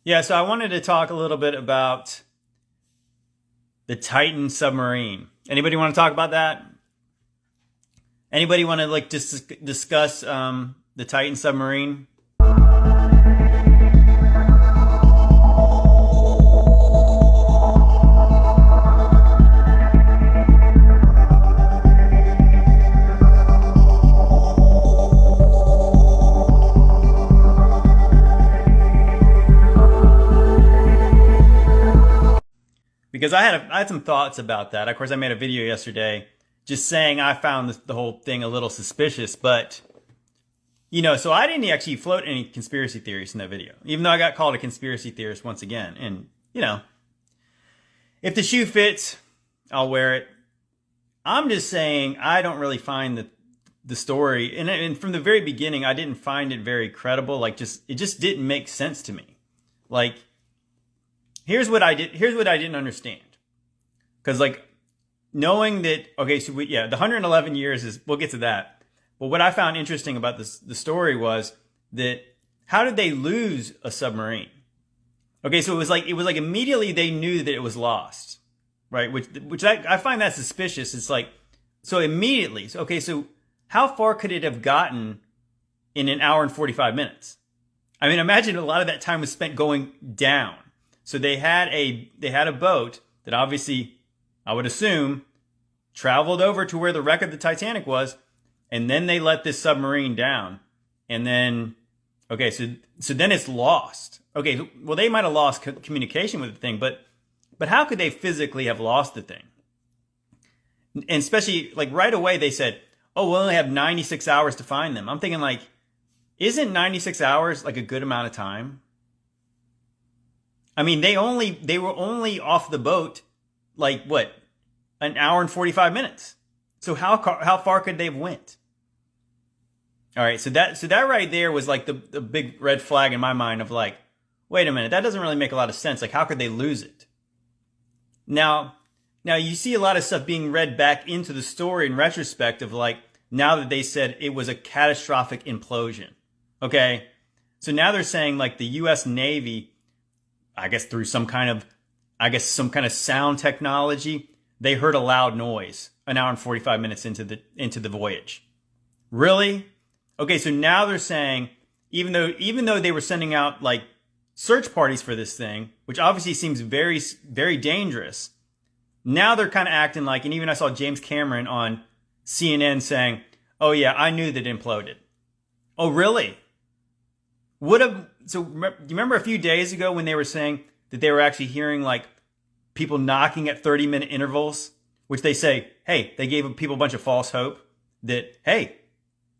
Yeah, so I wanted to talk a little bit about the Titan submarine. Anybody want to talk about that? Anybody want to just discuss the Titan submarine? Because I had some thoughts about that. Of course, I made a video yesterday just saying I found the whole thing a little suspicious, but so I didn't actually float any conspiracy theories in that video, even though I got called a conspiracy theorist once again. And if the shoe fits, I'll wear it. I'm just saying I don't really find the story, and from the very beginning, I didn't find it very credible. It just didn't make sense to me. Here's what I didn't understand. Because knowing that, okay, so the 111 years is, we'll get to that. But what I found interesting about the story was that how did they lose a submarine? Okay, so it was like immediately they knew that it was lost, right? Which I find that suspicious. It's so immediately. Okay, so how far could it have gotten in an hour and 45 minutes? I mean, imagine a lot of that time was spent going down. So they had a boat that obviously, I would assume, traveled over to where the wreck of the Titanic was, and then they let this submarine down. And then, okay, so then it's lost. Okay, well, they might have lost communication with the thing, but how could they physically have lost the thing? And especially, right away they said, oh, we'll only have 96 hours to find them. I'm thinking, isn't 96 hours a good amount of time? I mean, they were only off the boat, an hour and 45 minutes. So how far could they have went? All right, so that right there was the big red flag in my mind of wait a minute, that doesn't really make a lot of sense. How could they lose it? Now you see a lot of stuff being read back into the story in retrospect of now that they said it was a catastrophic implosion. Okay, so now they're saying the U.S. Navy, I guess through some kind of sound technology, they heard a loud noise an hour and 45 minutes into the voyage. Really? Okay, so now they're saying even though they were sending out search parties for this thing, which obviously seems very, very dangerous, now they're kind of acting and even I saw James Cameron on CNN saying, "Oh yeah, I knew that it imploded." Oh really? So do you remember a few days ago when they were saying that they were actually hearing people knocking at 30-minute intervals, which they say, hey, they gave people a bunch of false hope that, hey,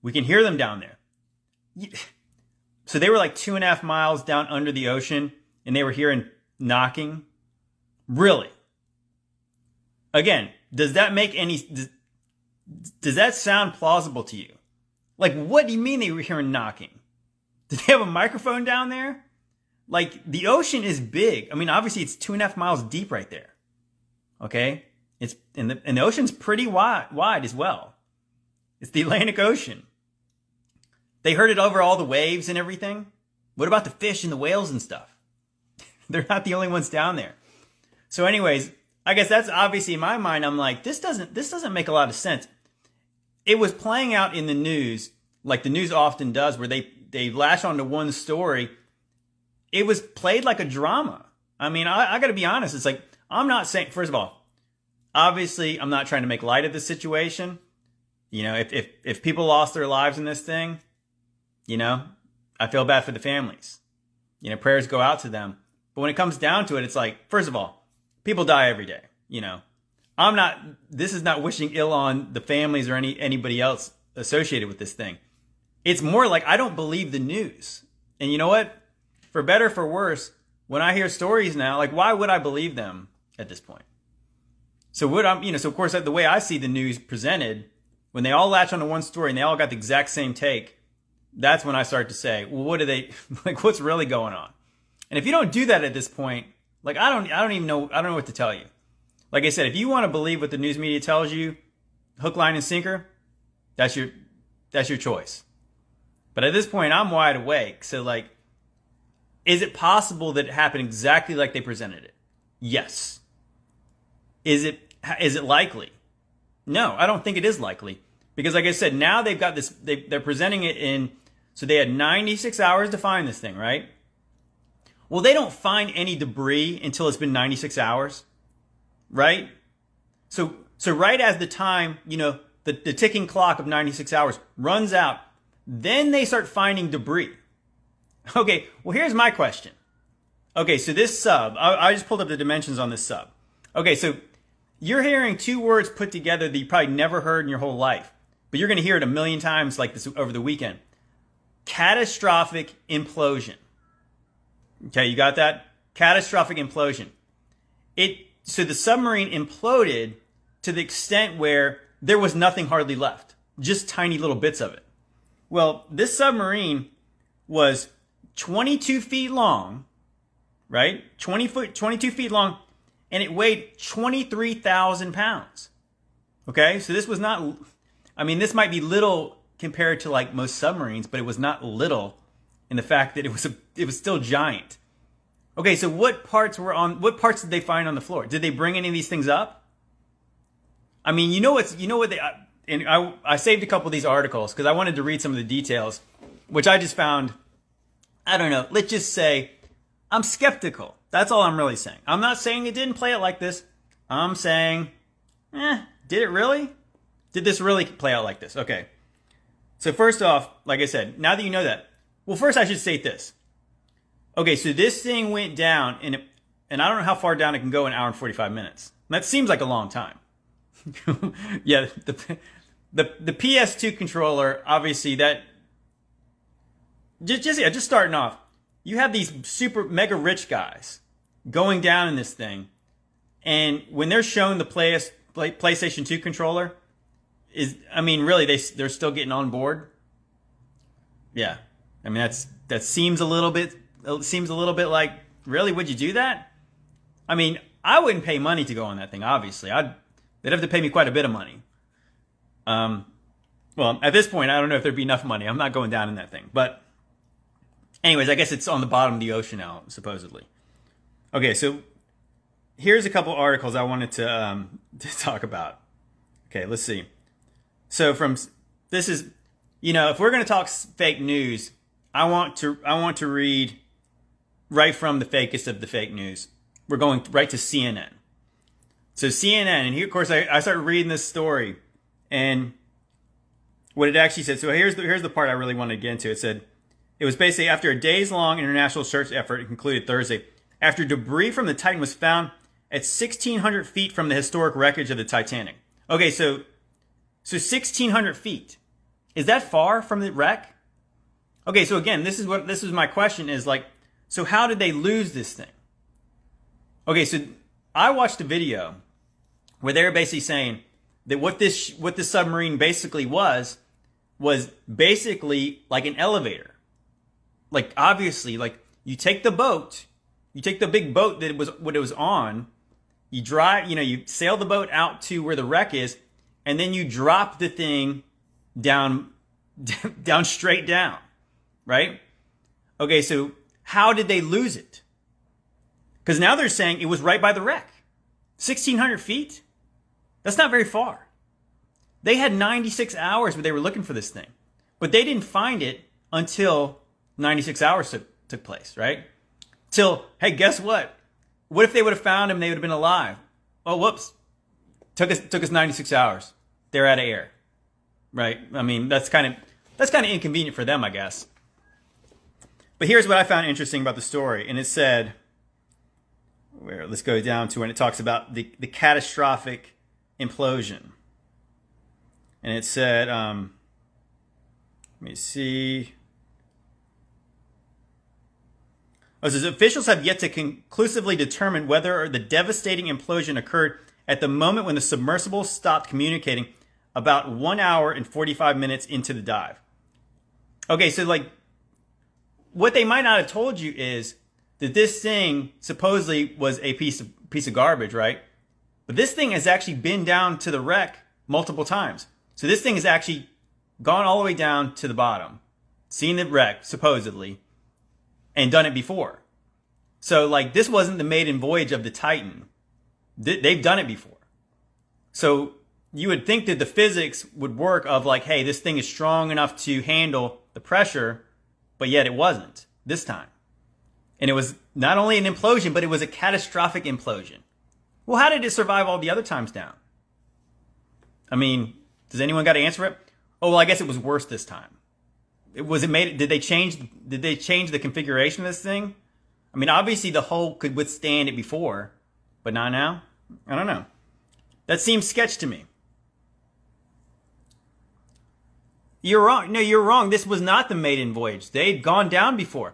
we can hear them down there. So they were 2.5 miles down under the ocean and they were hearing knocking. Really? Again, does that make does that sound plausible to you? What do you mean they were hearing knocking? Did they have a microphone down there? The ocean is big. I mean, obviously it's 2.5 miles deep right there. Okay? And the ocean's pretty wide as well. It's the Atlantic Ocean. They heard it over all the waves and everything. What about the fish and the whales and stuff? They're not the only ones down there. So anyways, I guess that's obviously in my mind, I'm this doesn't make a lot of sense. It was playing out in the news, the news often does, where they latch onto one story. It was played like a drama. I mean, I got to be honest. It's I'm not saying, first of all, obviously, I'm not trying to make light of the situation. If people lost their lives in this thing, I feel bad for the families. Prayers go out to them. But when it comes down to it, it's first of all, people die every day. This is not wishing ill on the families or anybody else associated with this thing. It's more I don't believe the news. And you know what? For better, for worse, when I hear stories now, why would I believe them at this point? So so of course, the way I see the news presented, when they all latch onto one story and they all got the exact same take, that's when I start to say, well, what do they, what's really going on? And if you don't do that at this point, I don't even know, I don't know what to tell you. Like I said, if you want to believe what the news media tells you, hook, line, and sinker, that's your choice. But at this point, I'm wide awake. So Is it possible that it happened exactly like they presented it? Yes. Is it likely? No, I don't think it is likely. Because like I said, now they've got this, they're presenting it in, so they had 96 hours to find this thing, right? Well, they don't find any debris until it's been 96 hours, right? So right as the time, the ticking clock of 96 hours runs out, then they start finding debris. Okay, well, here's my question. Okay, so this sub, I just pulled up the dimensions on this sub. Okay, so you're hearing two words put together that you probably never heard in your whole life, but you're going to hear it a million times like this over the weekend. Catastrophic implosion. Okay, you got that? Catastrophic implosion. So the submarine imploded to the extent where there was nothing hardly left, just tiny little bits of it. Well, this submarine was 22 feet long, right? 22 feet long, and it weighed 23,000 pounds. Okay, so this was not, this might be little compared to like most submarines, but it was not little in the fact that it was still giant. Okay, so what parts did they find on the floor? Did they bring any of these things up? I saved a couple of these articles because I wanted to read some of the details, which I just found, I don't know, let's just say I'm skeptical. That's all I'm really saying. I'm not saying it didn't play it like this. I'm saying, did it really? Did this really play out like this? Okay. So first off, like I said, now that you know that, well, first I should state this. Okay, so this thing went down, and I don't know how far down it can go in an hour and 45 minutes. That seems like a long time. Yeah, the PS2 controller, obviously that, just starting off, you have these super mega rich guys going down in this thing, and when they're showing the PlayStation 2 controller, really they're still getting on board. Yeah, that seems a little bit like, really, would you do that? I wouldn't pay money to go on that thing. Obviously, they'd have to pay me quite a bit of money. Well, at this point, I don't know if there'd be enough money. I'm not going down in that thing, but. Anyways, I guess it's on the bottom of the ocean now, supposedly. Okay, so here's a couple articles I wanted to talk about. Okay, let's see. So if we're going to talk fake news, I want to read right from the fakest of the fake news. We're going right to CNN. So CNN, and here, of course, I started reading this story, and what it actually said. So here's the part I really wanted to get into. It said, it was basically after a days-long international search effort, it concluded Thursday, after debris from the Titan was found at 1,600 feet from the historic wreckage of the Titanic. Okay, so 1,600 feet. Is that far from the wreck? Okay, so again, this is my question is like, so how did they lose this thing? Okay, so I watched a video where they were basically saying that what this submarine basically was basically like an elevator. Like, obviously, like, you take the big boat that it was on, you sail the boat out to where the wreck is, and then you drop the thing down straight down, right? Okay, so how did they lose it? Because now they're saying it was right by the wreck. 1,600 feet? That's not very far. They had 96 hours where they were looking for this thing, but they didn't find it until 96 hours took place, right? Till, hey, guess what? What if they would have found him, they would have been alive? Oh, whoops. Took us 96 hours. They're out of air. Right? That's kind of inconvenient for them, I guess. But here's what I found interesting about the story. And it said, let's go down to when it talks about the catastrophic implosion. And it said, let me see. It says, officials have yet to conclusively determine whether the devastating implosion occurred at the moment when the submersible stopped communicating about 1 hour and 45 minutes into the dive. Okay, so like, what they might not have told you is that this thing supposedly was a piece of garbage, right? But this thing has actually been down to the wreck multiple times. So this thing has actually gone all the way down to the bottom, seen the wreck, supposedly, and done it before. So like this wasn't the maiden voyage of the Titan. They've done it before. So you would think that the physics would work of like, hey, this thing is strong enough to handle the pressure, but yet it wasn't this time. And it was not only an implosion, but it was a catastrophic implosion. Well, how did it survive all the other times down? I mean, does anyone got to answer it? Oh, well, I guess it was worse this time. Did they change the configuration of this thing? I mean, obviously the hull could withstand it before, but not now? I don't know. That seems sketch to me. You're wrong. No, you're wrong. This was not the maiden voyage. They'd gone down before.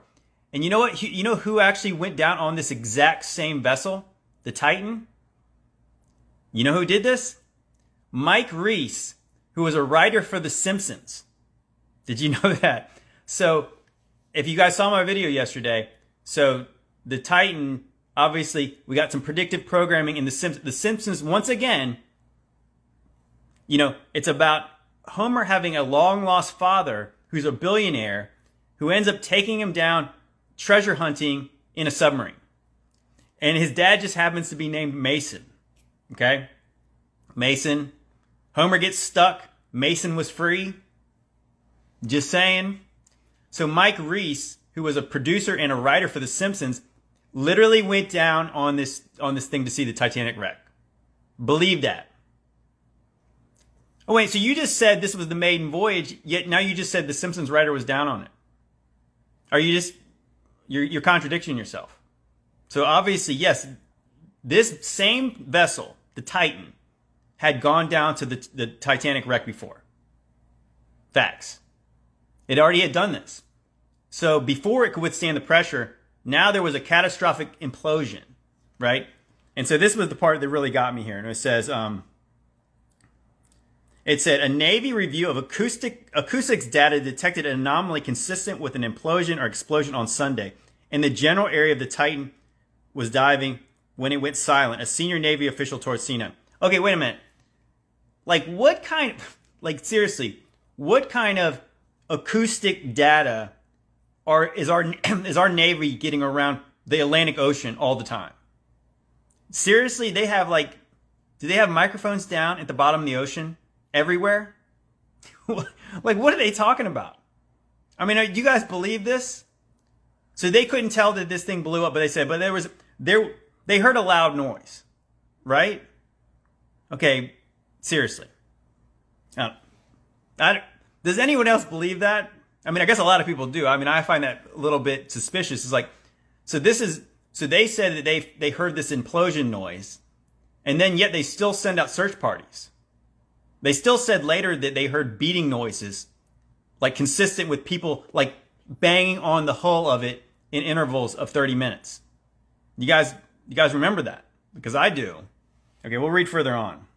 And you know what? You know who actually went down on this exact same vessel? The Titan? You know who did this? Mike Reiss, who was a writer for The Simpsons. Did you know that? So, if you guys saw my video yesterday, so the Titan, obviously, we got some predictive programming in The Simpsons. Once again, you know, it's about Homer having a long-lost father who's a billionaire who ends up taking him down treasure hunting in a submarine. And his dad just happens to be named Mason. Okay? Mason. Homer gets stuck. Mason was free. Just saying. So Mike Reiss, who was a producer and a writer for The Simpsons, literally went down on this thing to see the Titanic wreck. Believe that. Oh wait, so you just said this was the maiden voyage, yet now you just said the Simpsons writer was down on it. Are you just you're contradicting yourself? So obviously, yes, this same vessel, the Titan, had gone down to the Titanic wreck before. Facts. It already had done this. So before it could withstand the pressure, now there was a catastrophic implosion, right? And so this was the part that really got me here. And it says, it said, a Navy review of acoustics data detected an anomaly consistent with an implosion or explosion on Sunday. In the general area of the Titan was diving when it went silent. A senior Navy official told CNN. Okay, wait a minute. Like what kind of, like seriously, what kind of acoustic data is our Navy getting around the Atlantic Ocean all the time? Seriously, they have do they have microphones down at the bottom of the ocean everywhere? Like, what are they talking about? I mean, do you guys believe this? So they couldn't tell that this thing blew up, but they said, but they heard a loud noise, right? Okay, seriously. Does anyone else believe that? I mean, I guess a lot of people do. I mean, I find that a little bit suspicious. It's like, so they said that they heard this implosion noise, and then yet they still send out search parties. They still said later that they heard beating noises, like consistent with people like banging on the hull of it in intervals of 30 minutes. You guys remember that? Because I do. Okay, we'll read further on.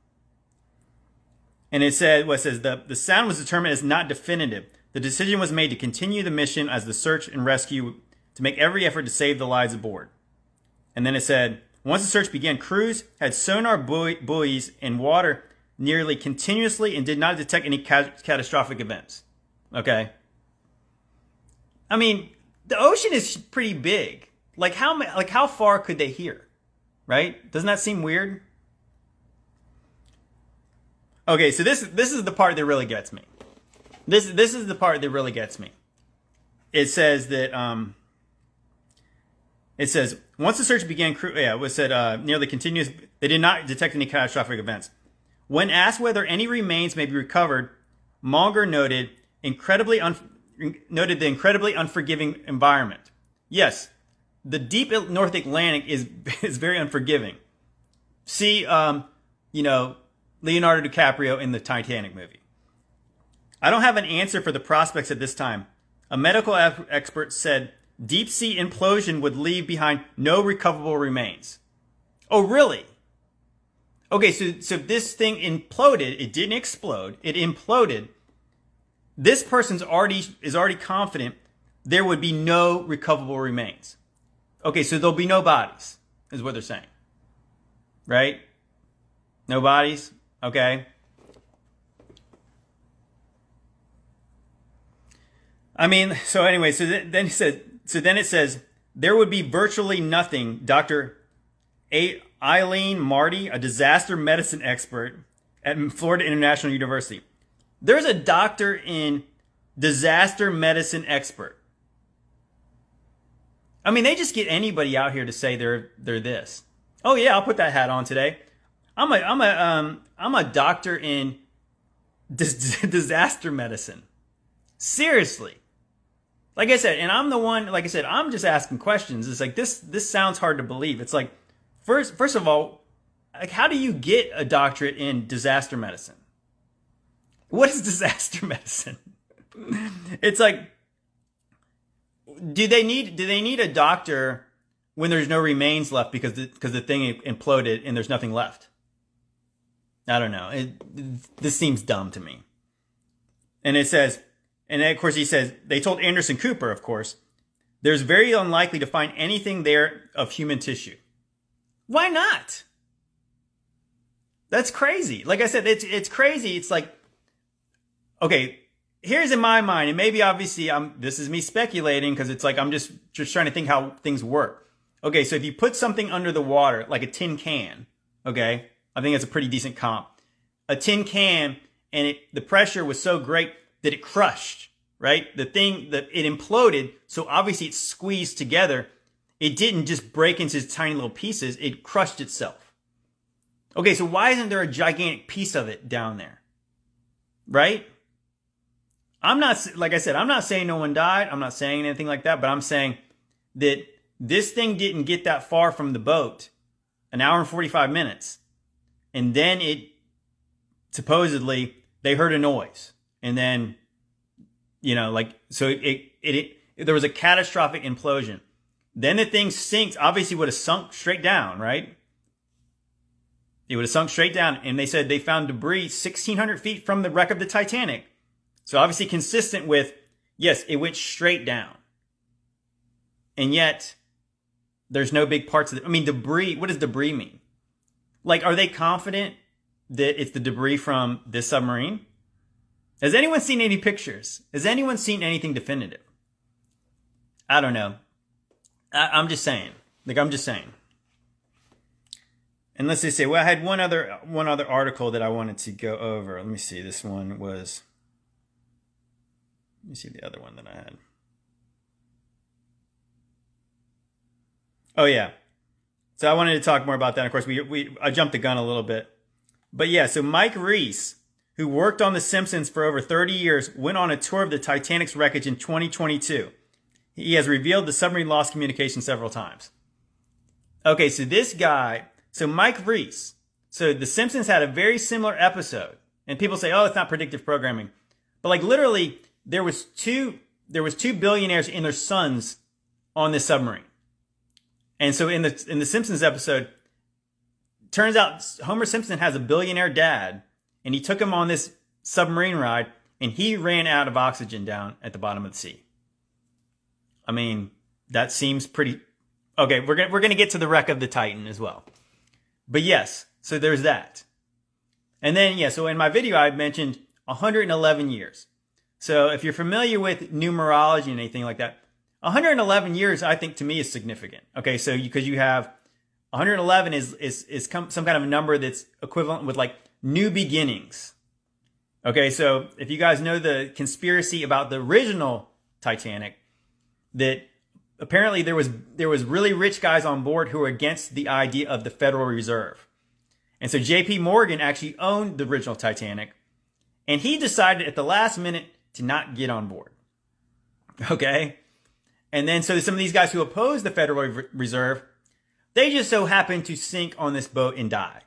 And it says, the sound was determined as not definitive. The decision was made to continue the mission as the search and rescue to make every effort to save the lives aboard. And then it said, once the search began, crews had sonar buoys in water nearly continuously and did not detect any catastrophic events. Okay. I mean, the ocean is pretty big. Like how far could they hear? Right? Doesn't that seem weird? Okay, so this is the part that really gets me. This is the part that really gets me. It says that once the search began, nearly continuous. They did not detect any catastrophic events. When asked whether any remains may be recovered, Monger noted the incredibly unforgiving environment. Yes, the deep North Atlantic is very unforgiving. See, Leonardo DiCaprio in the Titanic movie. I don't have an answer for the prospects at this time. A medical expert said deep sea implosion would leave behind no recoverable remains. Oh, really? Okay, so this thing imploded. It didn't explode. It imploded. This person is already confident there would be no recoverable remains. Okay, so there'll be no bodies, is what they're saying. Right? No bodies? Okay. I mean, so anyway, so then he said, so then it says, there would be virtually nothing. Dr. Eileen Marty, a disaster medicine expert at Florida International University. There's a doctor in disaster medicine expert. I mean, they just get anybody out here to say they're this. Oh yeah, I'll put that hat on today. I'm a doctor in disaster medicine. Seriously. Like I said, and I'm the one, like I said, I'm just asking questions. It's like, this sounds hard to believe. It's like, first of all, like, how do you get a doctorate in disaster medicine? What is disaster medicine? It's like, do they need a doctor when there's no remains left because the thing imploded and there's nothing left? I don't know. This seems dumb to me. And it says, and then of course he says, they told Anderson Cooper, of course, there's very unlikely to find anything there of human tissue. Why not? That's crazy. Like I said, it's crazy. It's like, okay, here's in my mind, and maybe obviously this is me speculating because it's like I'm just trying to think how things work. Okay, so if you put something under the water, like a tin can, okay, I think it's a pretty decent comp. A tin can, and the pressure was so great that it crushed, right? The thing that it imploded, so obviously it squeezed together. It didn't just break into tiny little pieces, it crushed itself. Okay, so why isn't there a gigantic piece of it down there? Right? I'm not, like I said, I'm not saying no one died. I'm not saying anything like that, but I'm saying that this thing didn't get that far from the boat, an hour and 45 minutes. And then supposedly, they heard a noise. And then, so there was a catastrophic implosion. Then the thing sinks, obviously would have sunk straight down, right? It would have sunk straight down. And they said they found debris 1,600 feet from the wreck of the Titanic. So obviously consistent with, yes, it went straight down. And yet, there's no big parts of it. I mean, debris, what does debris mean? Like, are they confident that it's the debris from this submarine? Has anyone seen any pictures? Has anyone seen anything definitive? I don't know. I'm just saying. I'm just saying. And let's just say, well, I had one other article that I wanted to go over. Let me see. This one was... Let me see the other one that I had. Oh, yeah. So I wanted to talk more about that. Of course, I jumped the gun a little bit. But yeah, so Mike Reiss, who worked on The Simpsons for over 30 years, went on a tour of the Titanic's wreckage in 2022. He has revealed the submarine lost communication several times. Okay, so this guy, so Mike Reiss, so The Simpsons had a very similar episode. And people say, oh, it's not predictive programming. But like literally, there was two billionaires and their sons on this submarine. And so in the Simpsons episode, turns out Homer Simpson has a billionaire dad, and he took him on this submarine ride, and he ran out of oxygen down at the bottom of the sea. I mean, that seems pretty... Okay, we're gonna get to the wreck of the Titan as well. But yes, so there's that. And then, yeah, so in my video, I mentioned 111 years. So if you're familiar with numerology and anything like that, 111 years, I think, to me, is significant. Okay, so because you have 111 is some kind of a number that's equivalent with like new beginnings. Okay, so if you guys know the conspiracy about the original Titanic, that apparently there was really rich guys on board who were against the idea of the Federal Reserve. And so JP Morgan actually owned the original Titanic, and he decided at the last minute to not get on board. Okay? And then so some of these guys who opposed the Federal Reserve, they just so happened to sink on this boat and die.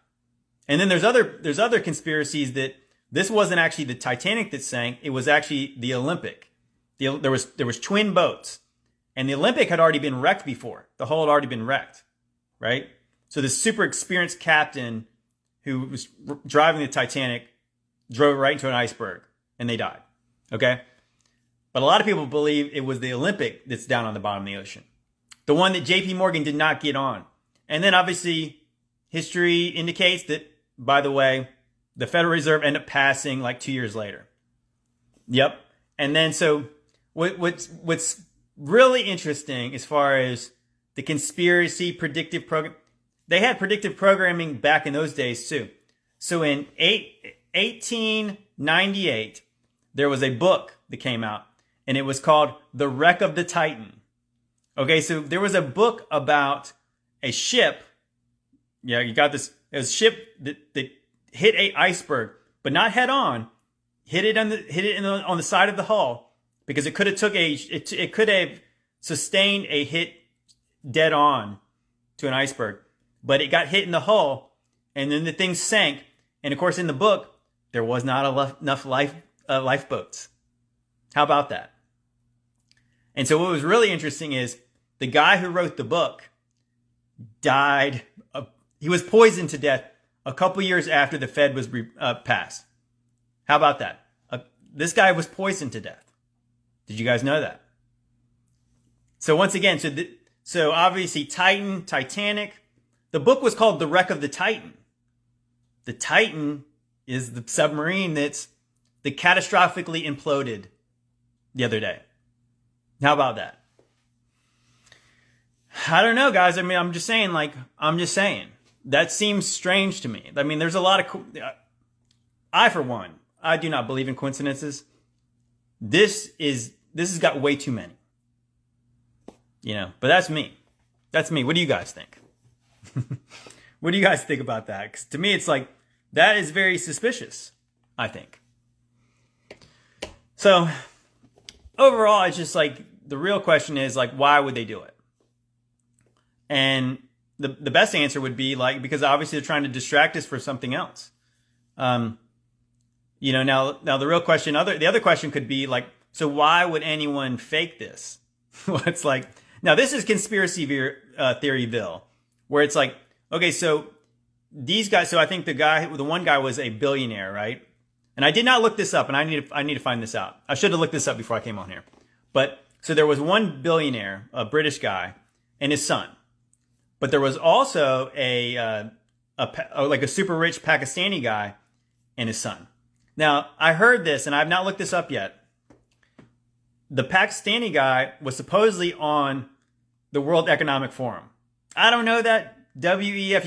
And then there's other conspiracies that this wasn't actually the Titanic that sank, it was actually the Olympic. There was twin boats. And the Olympic had already been wrecked before. The hull had already been wrecked, right? So this super experienced captain who was driving the Titanic drove right into an iceberg and they died, okay? But a lot of people believe it was the Olympic that's down on the bottom of the ocean. The one that JP Morgan did not get on. And then obviously history indicates that, by the way, the Federal Reserve ended up passing like 2 years later. Yep. And then so what's really interesting as far as the conspiracy predictive program. They had predictive programming back in those days too. So in 1898, there was a book that came out, and it was called The Wreck of the Titan. Okay, so there was a book about a ship. Yeah, you got this. It was a ship that hit a iceberg, but not head on. Hit it on the side of the hull, because it could have it could have sustained a hit dead on to an iceberg, but it got hit in the hull, and then the thing sank. And of course, in the book, there was not enough lifeboats. How about that? And so what was really interesting is the guy who wrote the book died. He was poisoned to death a couple years after the Fed was passed. How about that? This guy was poisoned to death. Did you guys know that? So once again, so obviously Titanic. The book was called The Wreck of the Titan. The Titan is the submarine that catastrophically imploded the other day. How about that? I don't know, guys. I mean, I'm just saying. That seems strange to me. I mean, there's a lot of... I, for one, I do not believe in coincidences. This has got way too many. But that's me. That's me. What do you guys think? What do you guys think about that? 'Cause to me, it's like, that is very suspicious, I think. So, overall, it's just like, the real question is, like, why would they do it? And the best answer would be, like, because obviously they're trying to distract us for something else. Now the real question, the other question could be, like, so why would anyone fake this? Well, it's like, now this is conspiracy theoryville, where it's like, okay, so these guys, so I think the one guy was a billionaire, right? And I did not look this up, and I need to find this out. I should have looked this up before I came on here. But so there was one billionaire, a British guy, and his son. But there was also a super rich Pakistani guy and his son. Now, I heard this, and I've not looked this up yet. The Pakistani guy was supposedly on the World Economic Forum. I don't know that. WEF,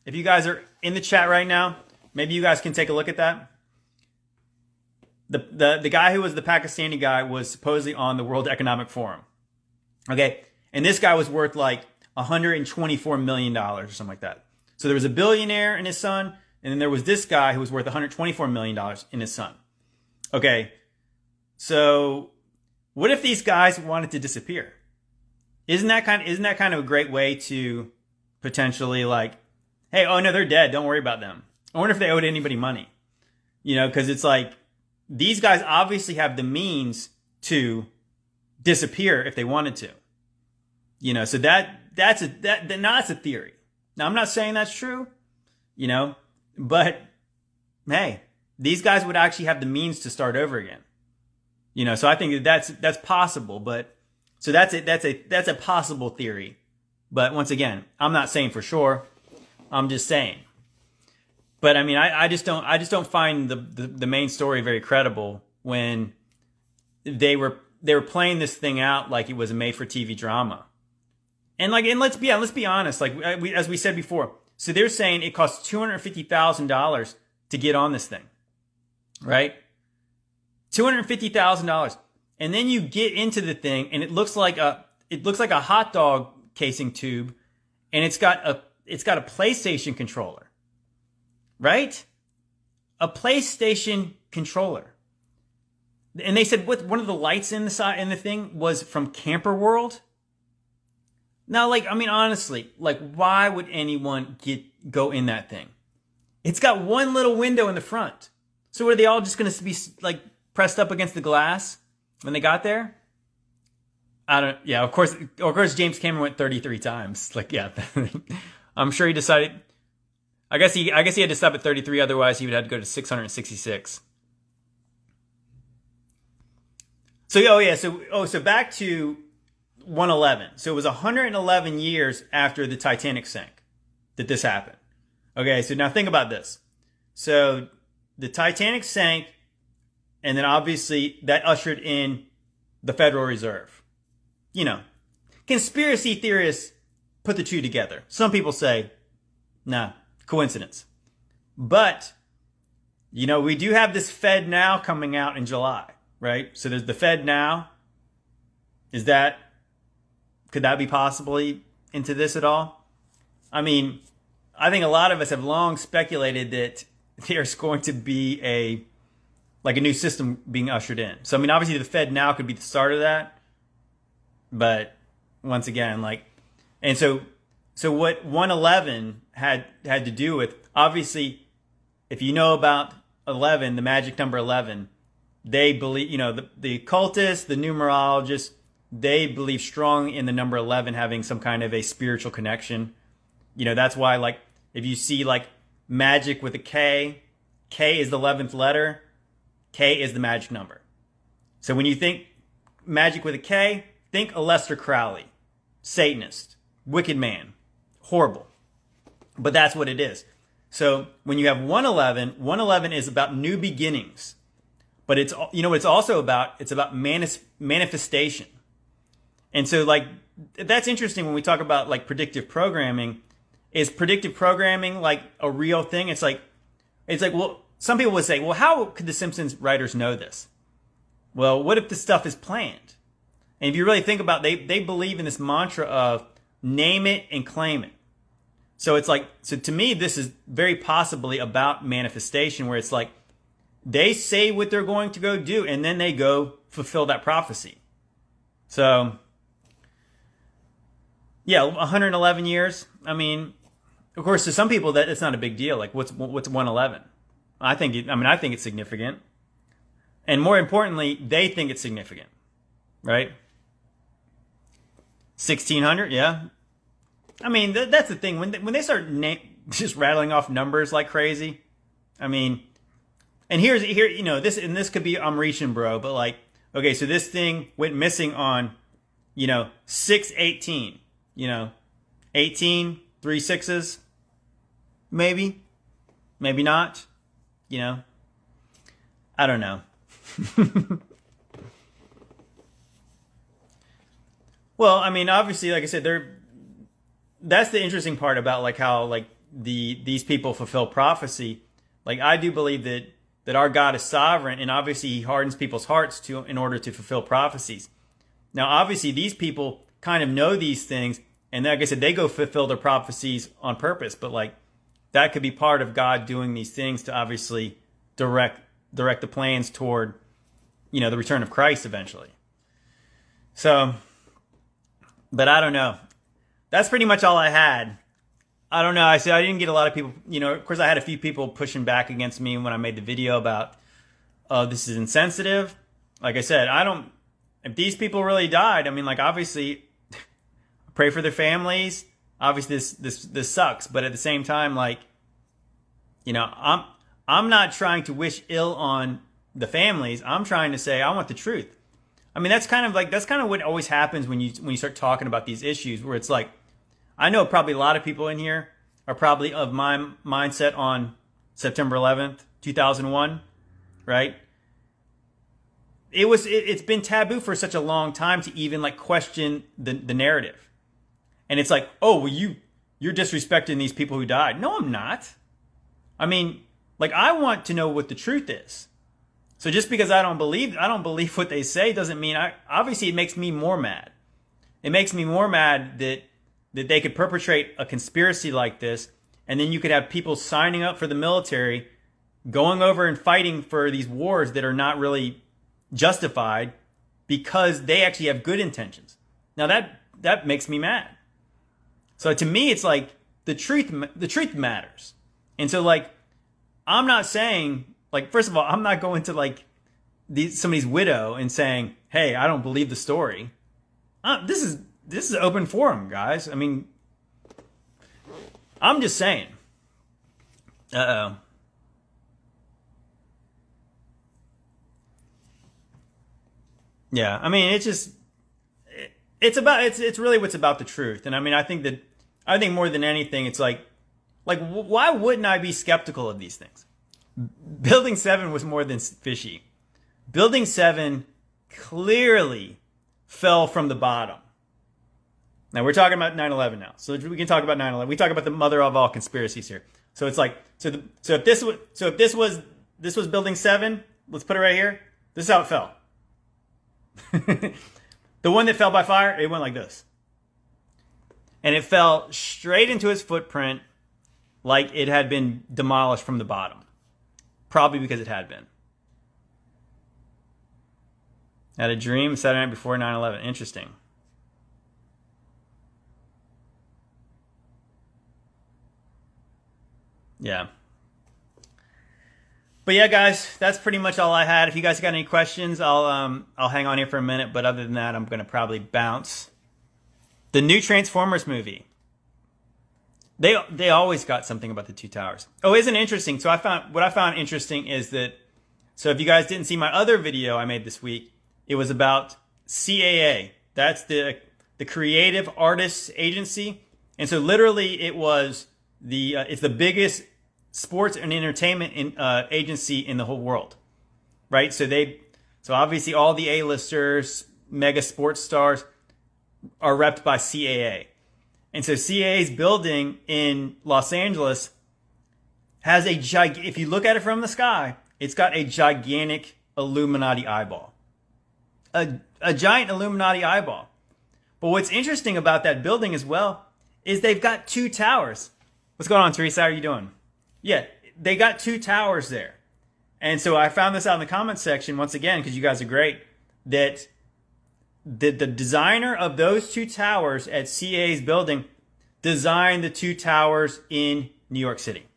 if you guys are in the chat right now, maybe you guys can take a look at that. The guy who was the Pakistani guy was supposedly on the World Economic Forum. Okay, and this guy was worth like $124 million or something like that. So there was a billionaire and his son, and then there was this guy who was worth $124 million in his son. Okay, so what if these guys wanted to disappear? Isn't that kind of a great way to potentially, like, hey, oh no, they're dead, don't worry about them. I wonder if they owed anybody money. Because it's like, these guys obviously have the means to disappear if they wanted to. So that's a theory. Now, I'm not saying that's true, but hey, these guys would actually have the means to start over again. So I think that's possible, but so that's a possible theory. But once again, I'm not saying for sure. I'm just saying. But I mean, I just don't find the main story very credible when they were playing this thing out like it was a made for TV drama. And let's be honest, like as we said before. So they're saying it costs $250,000 to get on this thing, right? $250,000, and then you get into the thing, and it looks like a hot dog casing tube, and it's got a PlayStation controller, right? A PlayStation controller. And they said one of the lights in the thing was from Camper World. Now, honestly, why would anyone go in that thing? It's got one little window in the front. So are they all just going to be pressed up against the glass when they got there? Of course, James Cameron went 33 times. I'm sure he decided, I guess he had to stop at 33. Otherwise he would have to go to 666. So back to 111. So it was 111 years after the Titanic sank that this happened. Okay, so now think about this. So the Titanic sank, and then obviously that ushered in the Federal Reserve. conspiracy theorists put the two together. Some people say, nah, coincidence. But, we do have this Fed Now coming out in July, right? So there's the Fed Now. Could that be possibly into this at all? I mean, I think a lot of us have long speculated that there's going to be a new system being ushered in. So, I mean, obviously the Fed Now could be the start of that. But once again, and so what 111 had to do with, obviously, if you know about 11, the magic number 11, they believe, the occultists, the numerologists, they believe strong in the number 11 having some kind of a spiritual connection. That's why, if you see, magic with a K, K is the 11th letter, K is the magic number. So when you think magic with a K, think Aleister Crowley, Satanist, wicked man, horrible. But that's what it is. So when you have 111, 111 is about new beginnings. But it's also about? It's about manifestation. And so that's interesting when we talk about predictive programming. Is predictive programming a real thing? It's like, well, some people would say, well, how could the Simpsons writers know this? Well, what if this stuff is planned? And if you really think about it, they believe in this mantra of name it and claim it. So it's so to me, this is very possibly about manifestation, where it's they say what they're going to go do and then they go fulfill that prophecy. So yeah, 111 years. I mean, of course, to some people that it's not a big deal. What's 111? I think it's significant. And more importantly, they think it's significant, right? 1600, yeah. I mean, that's the thing. When they start just rattling off numbers like crazy, I mean, and here, this could be, I'm reaching, bro, but okay, so this thing went missing on, 6/18, 18, 3 6s, maybe not, I don't know. Well, I mean, obviously, like I said, that's the interesting part about how these people fulfill prophecy. I do believe that our God is sovereign, and obviously he hardens people's hearts in order to fulfill prophecies. Now, obviously, these people kind of know these things, and like I said, they go fulfill their prophecies on purpose. But that could be part of God doing these things to obviously direct the plans toward, the return of Christ eventually. So, but I don't know. That's pretty much all I had. I don't know. I didn't get a lot of people, of course I had a few people pushing back against me when I made the video about, this is insensitive. Like I said, if these people really died, I mean, obviously pray for their families. Obviously this sucks, but at the same time, I'm not trying to wish ill on the families. I'm trying to say, I want the truth. I mean, that's kind of what always happens when you start talking about these issues, where it's I know probably a lot of people in here are probably of my mindset on September 11th, 2001, right? It's been taboo for such a long time to even question the narrative. And it's oh, well, you're disrespecting these people who died. No, I'm not. I mean, I want to know what the truth is. So just because I don't believe what they say doesn't mean obviously it makes me more mad. It makes me more mad that they could perpetrate a conspiracy like this, and then you could have people signing up for the military, going over and fighting for these wars that are not really justified because they actually have good intentions. Now that makes me mad. So to me, it's the truth matters. And so I'm not saying, first of all, I'm not going to somebody's widow and saying, hey, I don't believe the story. This is an open forum, guys. I mean, I'm just saying. Uh-oh. Yeah, I mean, it's really what's about the truth. And I mean, I think more than anything, it's why wouldn't I be skeptical of these things? Building 7 was more than fishy. Building 7 clearly fell from the bottom. Now we're talking about 9/11 now, so we can talk about 9/11. We talk about the mother of all conspiracies here. So it's like, so if this was Building 7, let's put it right here. This is how it fell. The one that fell by fire, it went like this, and it fell straight into its footprint, like it had been demolished from the bottom. Probably because it had been. Had a dream Saturday night before 9/11. Interesting. Yeah. But yeah, guys, that's pretty much all I had. If you guys got any questions, I'll hang on here for a minute. But other than that, I'm gonna probably bounce. The new Transformers movie. They always got something about the two towers. Oh, isn't it interesting? So what I found interesting is that, so if you guys didn't see my other video I made this week, it was about CAA. That's the Creative Artists Agency, and so literally it was it's the biggest sports and entertainment agency in the whole world, right? So obviously all the A-listers, mega sports stars are repped by CAA. And so CAA's building in Los Angeles has if you look at it from the sky, it's got a gigantic Illuminati eyeball. A giant Illuminati eyeball. But what's interesting about that building as well is they've got two towers. What's going on, Teresa? How are you doing? Yeah, they got two towers there. And so I found this out in the comments section, once again, because you guys are great, that the designer of those two towers at CAA's building designed the two towers in New York City.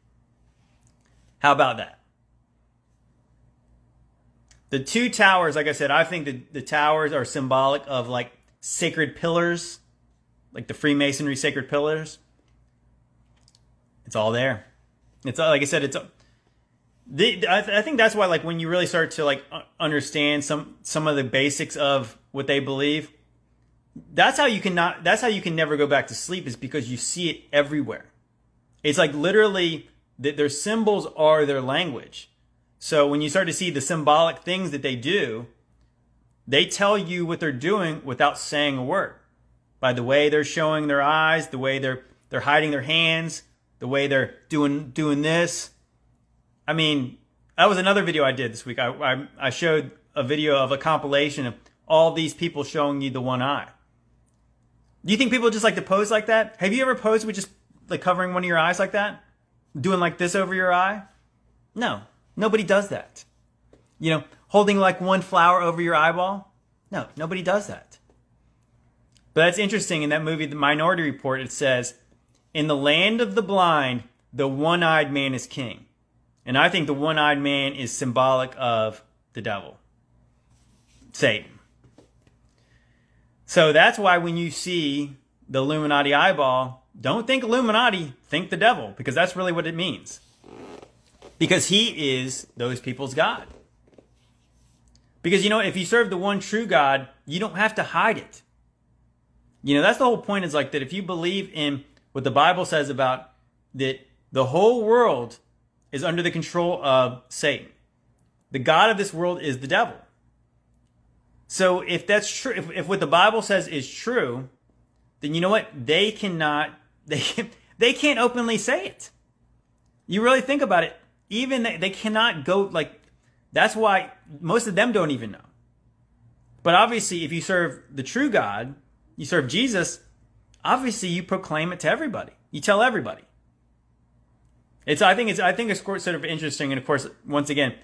How about that? The two towers, like I said, I think the towers are symbolic of like sacred pillars, like the Freemasonry sacred pillars. It's all there. It's like I said. I think that's why, like, when you really start to like understand some of the basics of what they believe, that's how you can never go back to sleep, is because you see it everywhere. It's like literally that their symbols are their language. So when you start to see the symbolic things that they do, they tell you what they're doing without saying a word. By the way they're showing their eyes, the way they're hiding their hands, the way they're doing this. I mean, that was another video I did this week. I showed a video of a compilation of all these people showing you the one eye. Do you think people just like to pose like that? Have you ever posed with just like covering one of your eyes like that? Doing like this over your eye? No, nobody does that. You know, holding like one flower over your eyeball? No, nobody does that. But that's interesting. In that movie, The Minority Report, it says, in the land of the blind, the one-eyed man is king. And I think the one-eyed man is symbolic of the devil, Satan. So that's why when you see the Illuminati eyeball, don't think Illuminati, think the devil, because that's really what it means. Because he is those people's God. Because, you know, if you serve the one true God, you don't have to hide it. You know, that's the whole point, is like that if you believe in what the Bible says about that the whole world is under the control of Satan. The God of this world is the devil. So if that's true, if what the Bible says is true, then you know what? They can't openly say it. You really think about it. Even they cannot go, like, that's why most of them don't even know. But obviously, if you serve the true God, you serve Jesus, obviously you proclaim it to everybody. You tell everybody. I think it's sort of interesting, and of course, once again,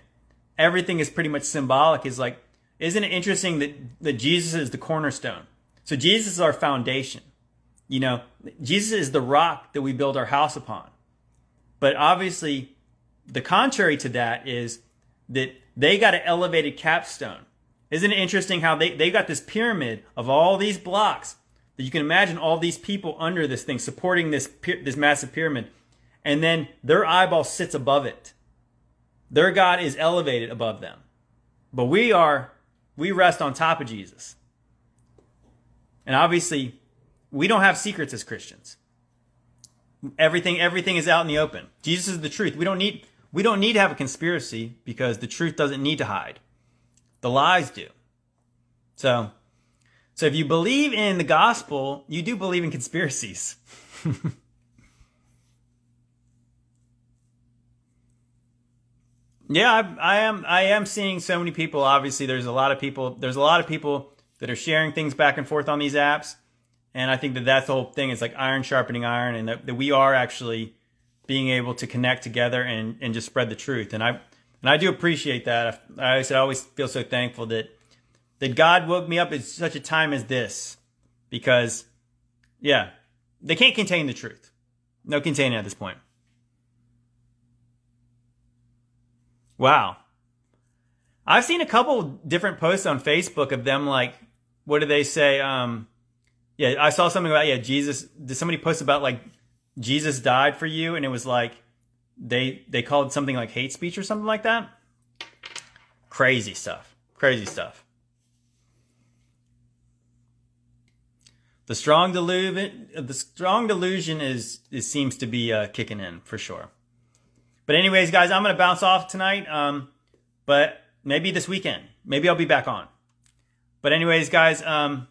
everything is pretty much symbolic. Is like, isn't it interesting that Jesus is the cornerstone? So Jesus is our foundation. You know, Jesus is the rock that we build our house upon. But obviously, the contrary to that is that they got an elevated capstone. Isn't it interesting how they got this pyramid of all these blocks that you can imagine all these people under this thing supporting this massive pyramid, and then their eyeball sits above it. Their God is elevated above them, but we rest on top of Jesus. And obviously, we don't have secrets as Christians. Everything is out in the open. Jesus is the truth. We don't need to have a conspiracy, because the truth doesn't need to hide. The lies do. So So if you believe in the gospel, you do believe in conspiracies. Yeah, I am seeing so many people. Obviously, there's a lot of people that are sharing things back and forth on these apps. And I think that that's the whole thing. It's like iron sharpening iron, and that we are actually being able to connect together and just spread the truth. And I do appreciate that. I always feel so thankful that God woke me up at such a time as this, because yeah, they can't contain the truth. No containing at this point. Wow. I've seen a couple different posts on Facebook of them, like, what do they say? Yeah, I saw something about, Jesus. Did somebody post about, like, Jesus died for you? And it was like, they called something like hate speech or something like that. Crazy stuff. Crazy stuff. The strong delusion seems to be kicking in for sure. But anyways, guys, I'm going to bounce off tonight. But maybe this weekend. Maybe I'll be back on. But anyways, guys, I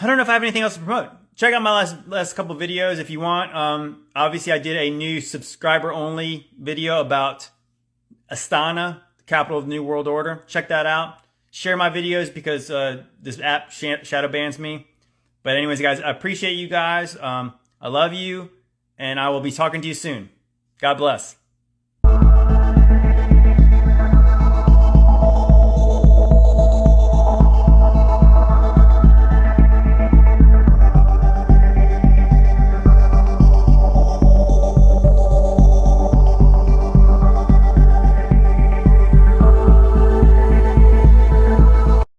don't know if I have anything else to promote. Check out my last couple videos if you want. Obviously, I did a new subscriber-only video about Astana, the capital of the New World Order. Check that out. Share my videos because this app shadow bans me. But anyways, guys, I appreciate you guys. I love you, and I will be talking to you soon. God bless.